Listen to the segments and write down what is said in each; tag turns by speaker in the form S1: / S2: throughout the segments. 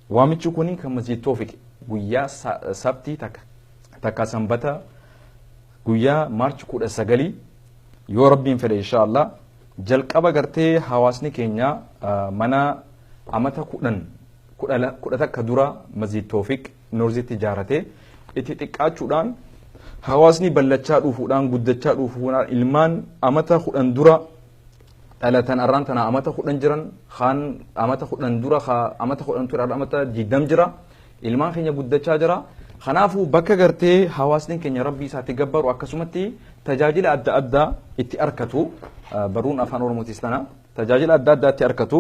S1: waamichi kuni kan Masjid Toofiq guyyaa sabtii takka sanbata guyyaa maarchi 19 yoo rabbiin fedhe inshallah jalqaba gartee hawaasni keenya mana amata kudha takka dura Masjid Toofiq Noorzitti ijaarate itti xiqqaachuudhaan hawaasni ballachaa dhufuudhaan guddachaa dhufuudhaan ilmaan amata 10 dura dhalatan arraan tana amata 10 jiran khan amata 10 dura amata 10 tura amata 20 jira ilmaan keenya guddachaa jira khanaafu bakka gartee hawaasni keenya rabbii isaatti gabbaru akkasumatti tajaajila adda addaa itti arkatu baruun afaan oromootis tana tajaajila adda addaa itti arkatu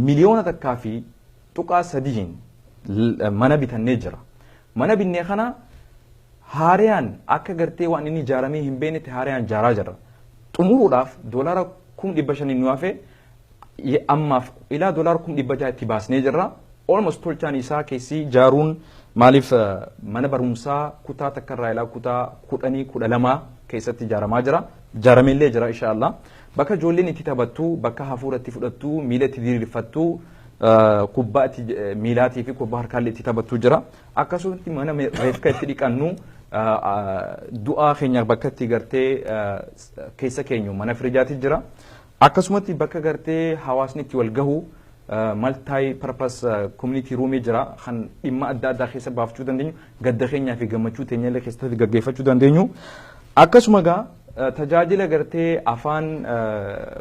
S1: miliyoona takkaa fi tuqaa sadiin mana bitannee jira mana binnee kana haariyaan akka gartee waan inni ijaaramee hin beeknetti haariyaan ijaaraa jira xumuruudhaaf doolaara 500,000 nu hafe ammaaf ilaa doolaara 600,000 itti baasnee jirra almost tolchaan isaa keessi ijaaruun maaliif mana barumsaa kutaa takkarraa ilaa kutaa 10-12 keessatti ijaaramaa jira ijaarameellee jira inshaallah bakka ijoolleen itti taphattu bakka hafuura itti fudhattu miila itti diriirfattu kubbaa miilaatii fi kubbaa harkaallee itti taphattu jira akkasumatti mana reefka itti dhiqannu du'aa keenya bakka itti gartee keessa keenyu mana firijaati jira akkasumatti bakka gartee hawaasni itti wal gahu multi purpose community room jira kan dhimma adda addaa keessa baafachuu dandeenyu gadda keenyaa fi gammachuu teenyallee keessatti gaggeeffachuu dandeenyu akkasuma gaa tajaajila gartee afaan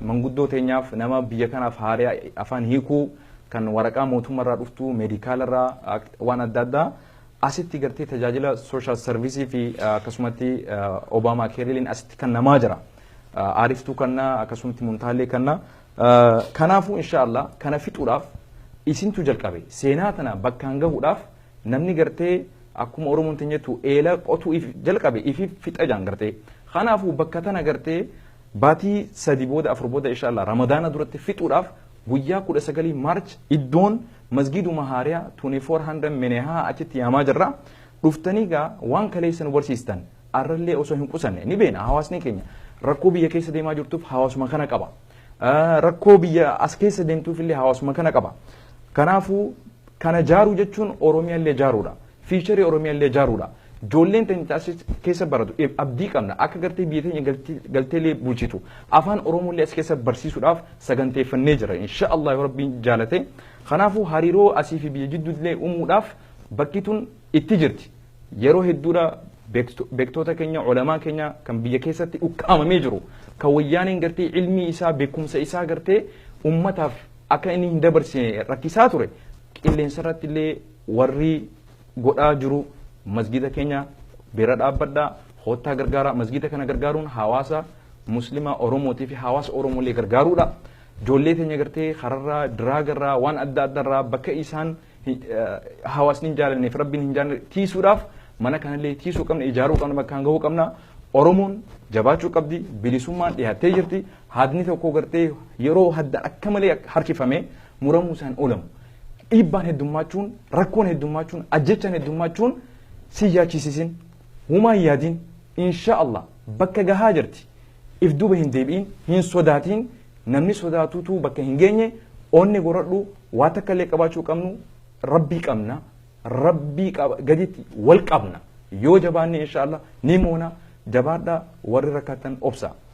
S1: manguddoo teenyaaf nama biyya kanaaf haariyaa afaan hiikuu kan waraqaa mootummaarraa dhuftu meedikaalarraa waan adda addaa asitti gartee tajaajila social service fi akkasumatti Obama Keeriliin asitti kan namaa jira aariftuu kanna akkasumatti muntaallee kanna kanaafu inshallah kana fixuudhaaf isintu jalqabe seenaa tana bakkaan gahuudhaaf namni gartee akkuma oromoon teenyatu eela qotuu jalqabe ifi fixa jaan gartee kanaafu bakka tana gartee baatii 3 booda 4 booda inshallah ramadaana duratti fixuudhaaf guyyaa 19 maarch iddoon masgidu mahaariyaa 2400 menehaa achitti yaamaa jirra dhuftanii gaa waan kaleessan barsiistan arrallee osoo hin qusanne ni beena hawaasni keenya rakkoo biyya keessa deemaa jirtuuf hawaasuma kana qaba rakkoo biyya as keessa deemtuuf illee hawaasuma kana qaba kanaafu kana jaaruu jechuun oromiyaallee jaaruudha fiicharii oromiyaallee jaaruudha ijoolleen teenya keessa baratu abdii qabna akka gartee biyya teenya galteelee bulchitu afaan oromollee as keessa barsiisuudhaaf saganteeffannee jira inshaallah rabbiin jaalate kanaafu hariiroo asii fi biyya jidduullee uumuudhaaf bakki tun itti jirti yeroo hedduudha beektoota keenya ulamaa keenya kan biyya keessatti ukkaamamee jiru kan wayyaaniin gartee ilmi isaa beekumsa isaa gartee ummataaf akka inni hin dabarsine rakkisaa ture qilleensa irratti illee warri godhaa jiru masgida keenya bira dhaabbadhaa hoottaa gargaara masgida kana gargaaruun hawaasa muslima oromootii fi hawaasa oromollee gargaaruudha ijoollee teenya gartee kararraa diraagarraa waan adda addarraa bakka isaan hawaasni hin jaalanneef rabbiin hin jaalanne tiisuudhaaf mana kanallee tiisuu qabna ijaaruu qabna bakkaan gahuu qabna oromoon jabaachuu qabdi bilisummaan dhiyaattee jirti haadni tokko gartee yeroo hadda akka malee harkifame muramuu isaan oolamu dhiibbaan heddummachuun rakkoon heddummachuun ajjechaan heddummachuun si yaachisisin humaa yaadiin inshaallah bakka gahaa jirti if duuba hin deebi'in hin sodaatiin namni sodaatuutu bakka hin geenye onni goradhu waa takka illee qabaachuu qabnu rabbii qabna rabbii gaditti wal qabna yoo jabaanne inshaallah ni moona jabaadha warri rakkatan obsa